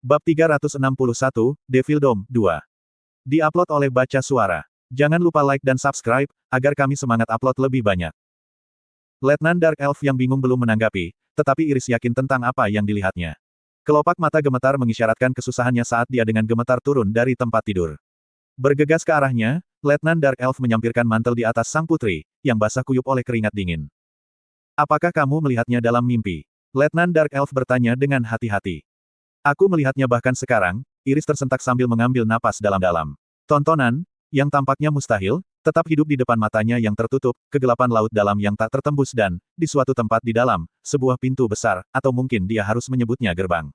Bab 361, Devil Dome 2. Di-upload oleh Baca Suara. Jangan lupa like dan subscribe, agar kami semangat upload lebih banyak. Letnan Dark Elf yang bingung belum menanggapi, tetapi Iris yakin tentang apa yang dilihatnya. Kelopak mata gemetar mengisyaratkan kesusahannya saat dia dengan gemetar turun dari tempat tidur. Bergegas ke arahnya, Letnan Dark Elf menyampirkan mantel di atas sang putri, yang basah kuyup oleh keringat dingin. Apakah kamu melihatnya dalam mimpi? Letnan Dark Elf bertanya dengan hati-hati. Aku melihatnya bahkan sekarang, Iris tersentak sambil mengambil napas dalam-dalam. Tontonan, yang tampaknya mustahil, tetap hidup di depan matanya yang tertutup, kegelapan laut dalam yang tak tertembus dan, di suatu tempat di dalam, sebuah pintu besar, atau mungkin dia harus menyebutnya gerbang.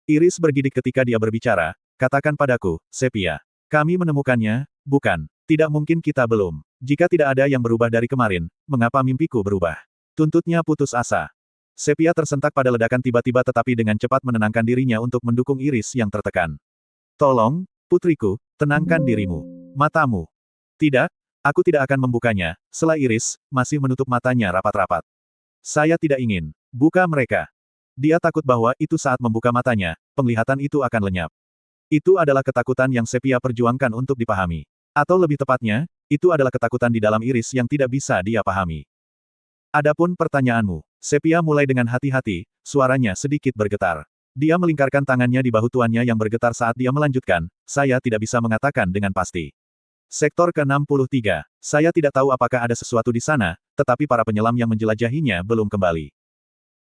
Iris bergidik ketika dia berbicara, katakan padaku, Sepia. Kami menemukannya, bukan? Tidak mungkin kita belum. Jika tidak ada yang berubah dari kemarin, mengapa mimpiku berubah? Tuntutnya putus asa. Sepia tersentak pada ledakan tiba-tiba tetapi dengan cepat menenangkan dirinya untuk mendukung Iris yang tertekan. Tolong, putriku, tenangkan dirimu. Matamu. Tidak, aku tidak akan membukanya, sela Iris, masih menutup matanya rapat-rapat. Saya tidak ingin. Buka mereka. Dia takut bahwa itu saat membuka matanya, penglihatan itu akan lenyap. Itu adalah ketakutan yang Sepia perjuangkan untuk dipahami. Atau lebih tepatnya, itu adalah ketakutan di dalam Iris yang tidak bisa dia pahami. Adapun pertanyaanmu, Sepia mulai dengan hati-hati, suaranya sedikit bergetar. Dia melingkarkan tangannya di bahu tuannya yang bergetar saat dia melanjutkan, saya tidak bisa mengatakan dengan pasti. Sektor ke-63, saya tidak tahu apakah ada sesuatu di sana, tetapi para penyelam yang menjelajahinya belum kembali.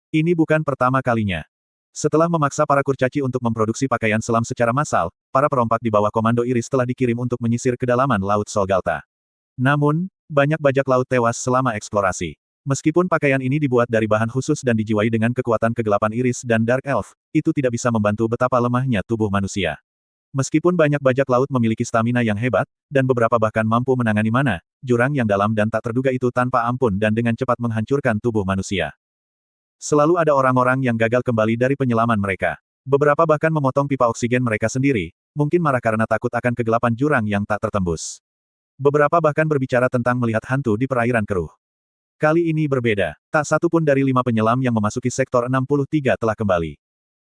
Ini bukan pertama kalinya. Setelah memaksa para kurcaci untuk memproduksi pakaian selam secara massal, para perompak di bawah komando Iris telah dikirim untuk menyisir kedalaman Laut Solgalta. Namun, banyak bajak laut tewas selama eksplorasi. Meskipun pakaian ini dibuat dari bahan khusus dan dijiwai dengan kekuatan kegelapan Iris dan Dark Elf, itu tidak bisa membantu betapa lemahnya tubuh manusia. Meskipun banyak bajak laut memiliki stamina yang hebat, dan beberapa bahkan mampu menangani mana, jurang yang dalam dan tak terduga itu tanpa ampun dan dengan cepat menghancurkan tubuh manusia. Selalu ada orang-orang yang gagal kembali dari penyelaman mereka. Beberapa bahkan memotong pipa oksigen mereka sendiri, mungkin marah karena takut akan kegelapan jurang yang tak tertembus. Beberapa bahkan berbicara tentang melihat hantu di perairan keruh. Kali ini berbeda. Tak satu pun dari 5 penyelam yang memasuki sektor 63 telah kembali.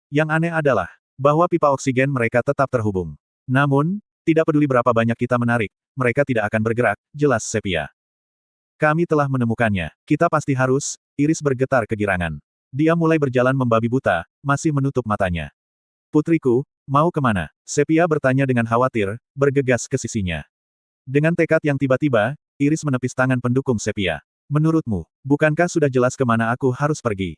Yang aneh adalah, bahwa pipa oksigen mereka tetap terhubung. Namun, tidak peduli berapa banyak kita menarik, mereka tidak akan bergerak, jelas Sepia. Kami telah menemukannya. Kita pasti harus, Iris bergetar kegirangan. Dia mulai berjalan membabi buta, masih menutup matanya. Putriku, mau kemana? Sepia bertanya dengan khawatir, bergegas ke sisinya. Dengan tekad yang tiba-tiba, Iris menepis tangan pendukung Sepia. Menurutmu, bukankah sudah jelas kemana aku harus pergi?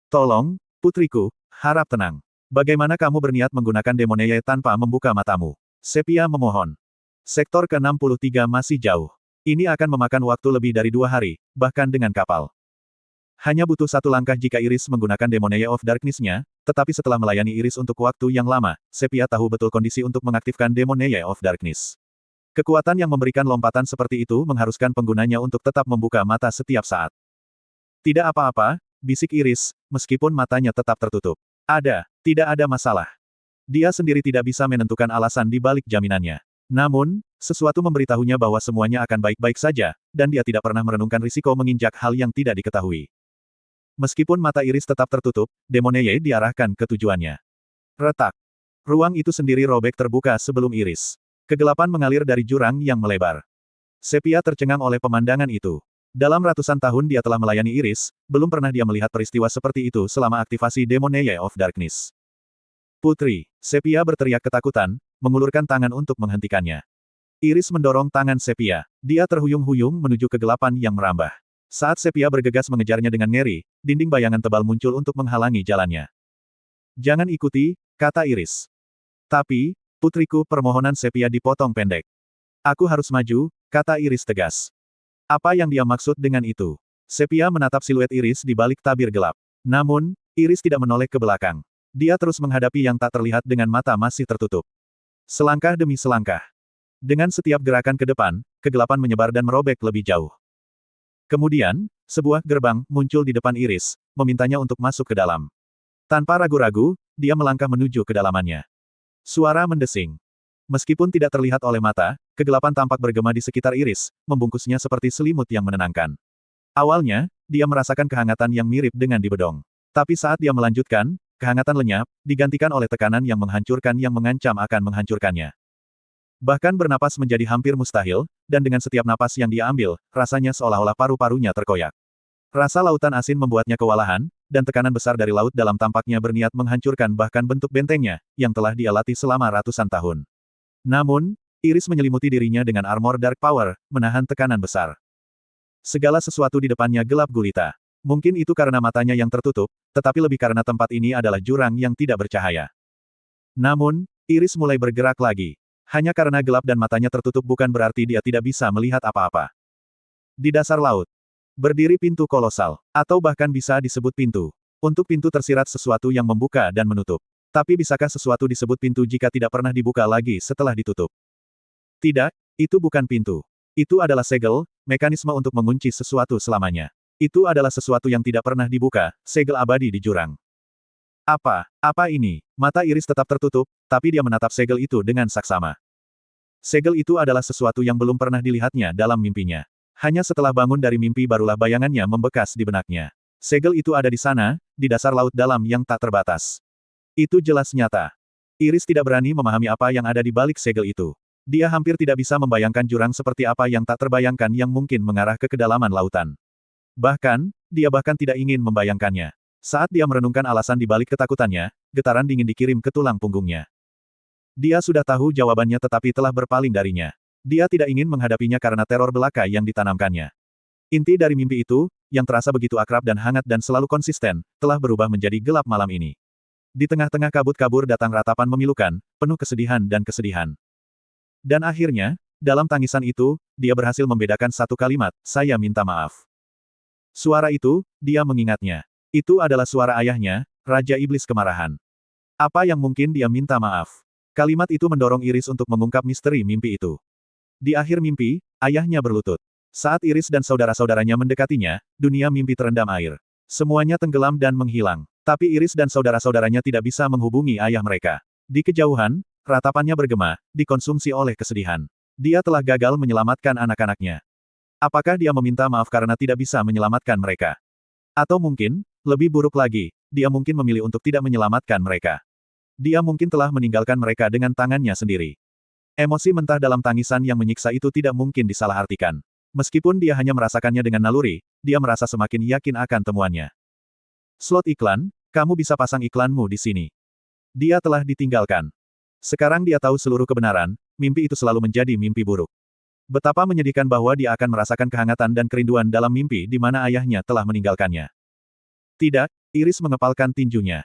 Tolong, putriku, harap tenang. Bagaimana kamu berniat menggunakan Demoneye tanpa membuka matamu? Sepia memohon. Sektor ke-63 masih jauh. Ini akan memakan waktu lebih dari 2 hari, bahkan dengan kapal. Hanya butuh 1 langkah jika Iris menggunakan Demoneye of Darkness-nya, tetapi setelah melayani Iris untuk waktu yang lama, Sepia tahu betul kondisi untuk mengaktifkan Demoneye of Darkness. Kekuatan yang memberikan lompatan seperti itu mengharuskan penggunanya untuk tetap membuka mata setiap saat. Tidak apa-apa, bisik Iris, meskipun matanya tetap tertutup. Tidak ada masalah. Dia sendiri tidak bisa menentukan alasan di balik jaminannya. Namun, sesuatu memberitahunya bahwa semuanya akan baik-baik saja, dan dia tidak pernah merenungkan risiko menginjak hal yang tidak diketahui. Meskipun mata Iris tetap tertutup, Demoneye diarahkan ke tujuannya. Retak. Ruang itu sendiri robek terbuka sebelum Iris. Kegelapan mengalir dari jurang yang melebar. Sepia tercengang oleh pemandangan itu. Dalam ratusan tahun dia telah melayani Iris, belum pernah dia melihat peristiwa seperti itu selama aktivasi Demoneye of Darkness. Putri, Sepia berteriak ketakutan, mengulurkan tangan untuk menghentikannya. Iris mendorong tangan Sepia. Dia terhuyung-huyung menuju kegelapan yang merambah. Saat Sepia bergegas mengejarnya dengan ngeri, dinding bayangan tebal muncul untuk menghalangi jalannya. Jangan ikuti, kata Iris. Tapi, putriku, permohonan Sepia dipotong pendek. Aku harus maju, kata Iris tegas. Apa yang dia maksud dengan itu? Sepia menatap siluet Iris di balik tabir gelap. Namun, Iris tidak menoleh ke belakang. Dia terus menghadapi yang tak terlihat dengan mata masih tertutup. Selangkah demi selangkah. Dengan setiap gerakan ke depan, kegelapan menyebar dan merobek lebih jauh. Kemudian, sebuah gerbang muncul di depan Iris, memintanya untuk masuk ke dalam. Tanpa ragu-ragu, dia melangkah menuju kedalamannya. Suara mendesing. Meskipun tidak terlihat oleh mata, kegelapan tampak bergema di sekitar Iris, membungkusnya seperti selimut yang menenangkan. Awalnya, dia merasakan kehangatan yang mirip dengan di bedong. Tapi saat dia melanjutkan, kehangatan lenyap, digantikan oleh tekanan yang menghancurkan yang mengancam akan menghancurkannya. Bahkan bernapas menjadi hampir mustahil, dan dengan setiap napas yang dia ambil, rasanya seolah-olah paru-parunya terkoyak. Rasa lautan asin membuatnya kewalahan, dan tekanan besar dari laut dalam tampaknya berniat menghancurkan bahkan bentuk bentengnya, yang telah dia latih selama ratusan tahun. Namun, Iris menyelimuti dirinya dengan armor Dark Power, menahan tekanan besar. Segala sesuatu di depannya gelap gulita. Mungkin itu karena matanya yang tertutup, tetapi lebih karena tempat ini adalah jurang yang tidak bercahaya. Namun, Iris mulai bergerak lagi. Hanya karena gelap dan matanya tertutup bukan berarti dia tidak bisa melihat apa-apa. Di dasar laut, berdiri pintu kolosal, atau bahkan bisa disebut pintu. Untuk pintu tersirat sesuatu yang membuka dan menutup. Tapi bisakah sesuatu disebut pintu jika tidak pernah dibuka lagi setelah ditutup? Tidak, itu bukan pintu. Itu adalah segel, mekanisme untuk mengunci sesuatu selamanya. Itu adalah sesuatu yang tidak pernah dibuka, segel abadi di jurang. Apa ini? Mata Iris tetap tertutup, tapi dia menatap segel itu dengan saksama. Segel itu adalah sesuatu yang belum pernah dilihatnya dalam mimpinya. Hanya setelah bangun dari mimpi barulah bayangannya membekas di benaknya. Segel itu ada di sana, di dasar laut dalam yang tak terbatas. Itu jelas nyata. Iris tidak berani memahami apa yang ada di balik segel itu. Dia hampir tidak bisa membayangkan jurang seperti apa yang tak terbayangkan yang mungkin mengarah ke kedalaman lautan. Bahkan, dia bahkan tidak ingin membayangkannya. Saat dia merenungkan alasan di balik ketakutannya, getaran dingin dikirim ke tulang punggungnya. Dia sudah tahu jawabannya tetapi telah berpaling darinya. Dia tidak ingin menghadapinya karena teror belaka yang ditanamkannya. Inti dari mimpi itu, yang terasa begitu akrab dan hangat dan selalu konsisten, telah berubah menjadi gelap malam ini. Di tengah-tengah kabut kabur datang ratapan memilukan, penuh kesedihan dan kesedihan. Dan akhirnya, dalam tangisan itu, dia berhasil membedakan satu kalimat, "Saya minta maaf." Suara itu, dia mengingatnya. Itu adalah suara ayahnya, Raja Iblis Kemarahan. Apa yang mungkin dia minta maaf? Kalimat itu mendorong Iris untuk mengungkap misteri mimpi itu. Di akhir mimpi, ayahnya berlutut. Saat Iris dan saudara-saudaranya mendekatinya, dunia mimpi terendam air. Semuanya tenggelam dan menghilang. Tapi Iris dan saudara-saudaranya tidak bisa menghubungi ayah mereka. Di kejauhan, ratapannya bergema, dikonsumsi oleh kesedihan. Dia telah gagal menyelamatkan anak-anaknya. Apakah dia meminta maaf karena tidak bisa menyelamatkan mereka? Atau mungkin, lebih buruk lagi, dia mungkin memilih untuk tidak menyelamatkan mereka. Dia mungkin telah meninggalkan mereka dengan tangannya sendiri. Emosi mentah dalam tangisan yang menyiksa itu tidak mungkin disalahartikan. Meskipun dia hanya merasakannya dengan naluri, dia merasa semakin yakin akan temuannya. Slot iklan, kamu bisa pasang iklanmu di sini. Dia telah ditinggalkan. Sekarang dia tahu seluruh kebenaran, mimpi itu selalu menjadi mimpi buruk. Betapa menyedihkan bahwa dia akan merasakan kehangatan dan kerinduan dalam mimpi di mana ayahnya telah meninggalkannya. Tidak, Iris mengepalkan tinjunya.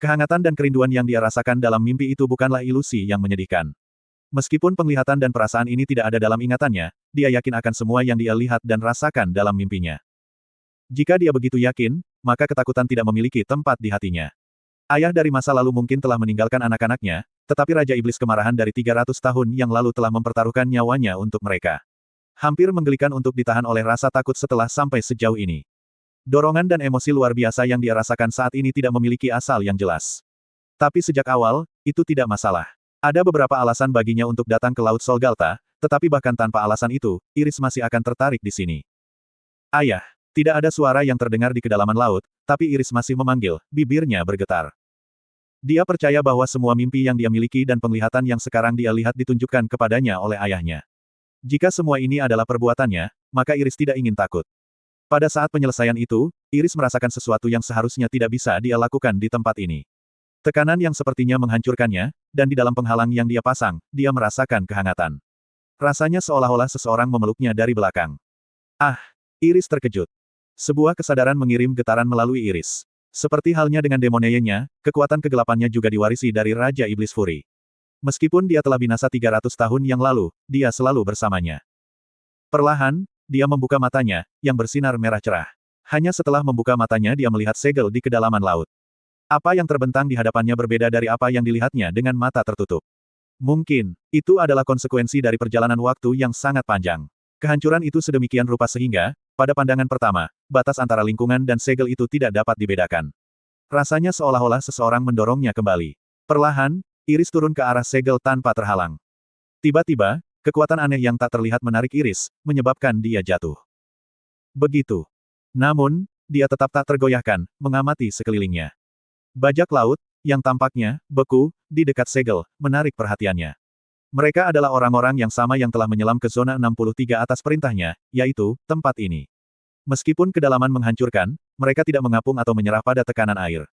Kehangatan dan kerinduan yang dia rasakan dalam mimpi itu bukanlah ilusi yang menyedihkan. Meskipun penglihatan dan perasaan ini tidak ada dalam ingatannya, dia yakin akan semua yang dia lihat dan rasakan dalam mimpinya. Jika dia begitu yakin, maka ketakutan tidak memiliki tempat di hatinya. Ayah dari masa lalu mungkin telah meninggalkan anak-anaknya, tetapi Raja Iblis Kemarahan dari 300 tahun yang lalu telah mempertaruhkan nyawanya untuk mereka. Hampir menggelikan untuk ditahan oleh rasa takut setelah sampai sejauh ini. Dorongan dan emosi luar biasa yang dia rasakan saat ini tidak memiliki asal yang jelas. Tapi sejak awal, itu tidak masalah. Ada beberapa alasan baginya untuk datang ke Laut Solgalta, tetapi bahkan tanpa alasan itu, Iris masih akan tertarik di sini. Ayah, tidak ada suara yang terdengar di kedalaman laut, tapi Iris masih memanggil, bibirnya bergetar. Dia percaya bahwa semua mimpi yang dia miliki dan penglihatan yang sekarang dia lihat ditunjukkan kepadanya oleh ayahnya. Jika semua ini adalah perbuatannya, maka Iris tidak ingin takut. Pada saat penyelesaian itu, Iris merasakan sesuatu yang seharusnya tidak bisa dia lakukan di tempat ini. Tekanan yang sepertinya menghancurkannya, dan di dalam penghalang yang dia pasang, dia merasakan kehangatan. Rasanya seolah-olah seseorang memeluknya dari belakang. Ah! Iris terkejut. Sebuah kesadaran mengirim getaran melalui Iris. Seperti halnya dengan demoneyenya, kekuatan kegelapannya juga diwarisi dari Raja Iblis Furi. Meskipun dia telah binasa 300 tahun yang lalu, dia selalu bersamanya. Perlahan, dia membuka matanya, yang bersinar merah cerah. Hanya setelah membuka matanya dia melihat segel di kedalaman laut. Apa yang terbentang di hadapannya berbeda dari apa yang dilihatnya dengan mata tertutup. Mungkin, itu adalah konsekuensi dari perjalanan waktu yang sangat panjang. Kehancuran itu sedemikian rupa sehingga, pada pandangan pertama, batas antara lingkungan dan segel itu tidak dapat dibedakan. Rasanya seolah-olah seseorang mendorongnya kembali. Perlahan, Iris turun ke arah segel tanpa terhalang. Tiba-tiba, kekuatan aneh yang tak terlihat menarik Iris, menyebabkan dia jatuh. Begitu. Namun, dia tetap tak tergoyahkan, mengamati sekelilingnya. Bajak laut, yang tampaknya beku di dekat segel, menarik perhatiannya. Mereka adalah orang-orang yang sama yang telah menyelam ke zona 63 atas perintahnya, yaitu tempat ini. Meskipun kedalaman menghancurkan, mereka tidak mengapung atau menyerah pada tekanan air.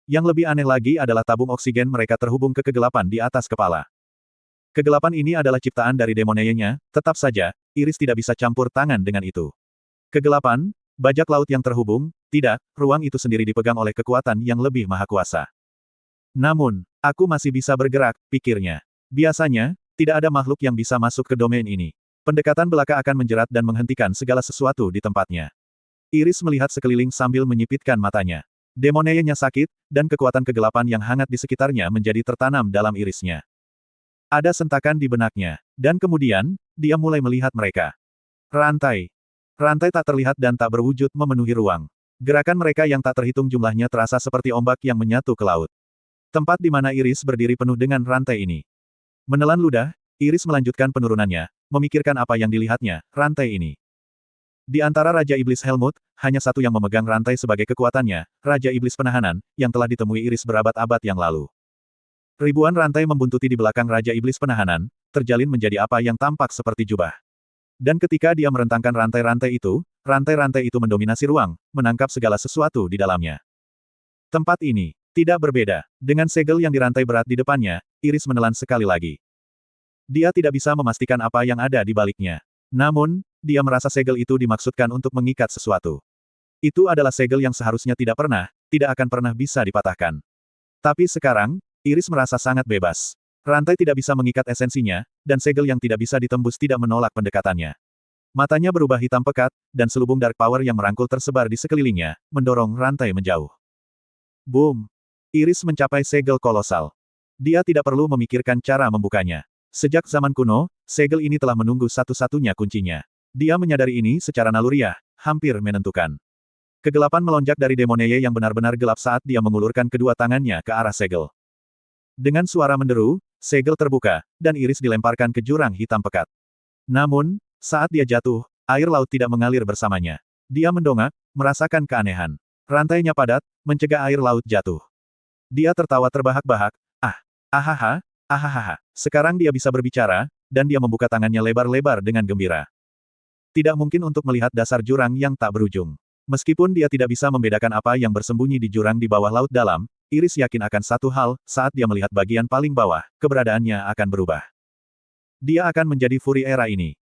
Yang lebih aneh lagi adalah tabung oksigen mereka terhubung ke kegelapan di atas kepala. Kegelapan ini adalah ciptaan dari demonenya, tetap saja, Iris tidak bisa campur tangan dengan itu. Kegelapan, bajak laut yang terhubung, tidak, ruang itu sendiri dipegang oleh kekuatan yang lebih maha kuasa. Namun, aku masih bisa bergerak, pikirnya. Biasanya, tidak ada makhluk yang bisa masuk ke domain ini. Pendekatan belaka akan menjerat dan menghentikan segala sesuatu di tempatnya. Iris melihat sekeliling sambil menyipitkan matanya. Demonenya sakit, dan kekuatan kegelapan yang hangat di sekitarnya menjadi tertanam dalam irisnya. Ada sentakan di benaknya, dan kemudian, dia mulai melihat mereka. Rantai. Rantai tak terlihat dan tak berwujud memenuhi ruang. Gerakan mereka yang tak terhitung jumlahnya terasa seperti ombak yang menyatu ke laut. Tempat di mana Iris berdiri penuh dengan rantai ini. Menelan ludah, Iris melanjutkan penurunannya, memikirkan apa yang dilihatnya, rantai ini. Di antara Raja Iblis Helmut, hanya satu yang memegang rantai sebagai kekuatannya, Raja Iblis Penahanan, yang telah ditemui Iris berabad-abad yang lalu. Ribuan rantai membuntuti di belakang Raja Iblis Penahanan, terjalin menjadi apa yang tampak seperti jubah. Dan ketika dia merentangkan rantai-rantai itu mendominasi ruang, menangkap segala sesuatu di dalamnya. Tempat ini tidak berbeda. Dengan segel yang dirantai berat di depannya, Iris menelan sekali lagi. Dia tidak bisa memastikan apa yang ada di baliknya. Namun, dia merasa segel itu dimaksudkan untuk mengikat sesuatu. Itu adalah segel yang seharusnya tidak akan pernah bisa dipatahkan. Tapi sekarang, Iris merasa sangat bebas. Rantai tidak bisa mengikat esensinya, dan segel yang tidak bisa ditembus tidak menolak pendekatannya. Matanya berubah hitam pekat, dan selubung dark power yang merangkul tersebar di sekelilingnya, mendorong rantai menjauh. Boom! Iris mencapai segel kolosal. Dia tidak perlu memikirkan cara membukanya. Sejak zaman kuno, segel ini telah menunggu satu-satunya kuncinya. Dia menyadari ini secara naluriah, hampir menentukan. Kegelapan melonjak dari demoneye yang benar-benar gelap saat dia mengulurkan kedua tangannya ke arah segel. Dengan suara menderu, segel terbuka, dan Iris dilemparkan ke jurang hitam pekat. Namun, saat dia jatuh, air laut tidak mengalir bersamanya. Dia mendongak, merasakan keanehan. Rantainya padat, mencegah air laut jatuh. Dia tertawa terbahak-bahak, ahaha. Sekarang dia bisa berbicara, dan dia membuka tangannya lebar-lebar dengan gembira. Tidak mungkin untuk melihat dasar jurang yang tak berujung. Meskipun dia tidak bisa membedakan apa yang bersembunyi di jurang di bawah laut dalam, Iris yakin akan satu hal, saat dia melihat bagian paling bawah, keberadaannya akan berubah. Dia akan menjadi Fury era ini.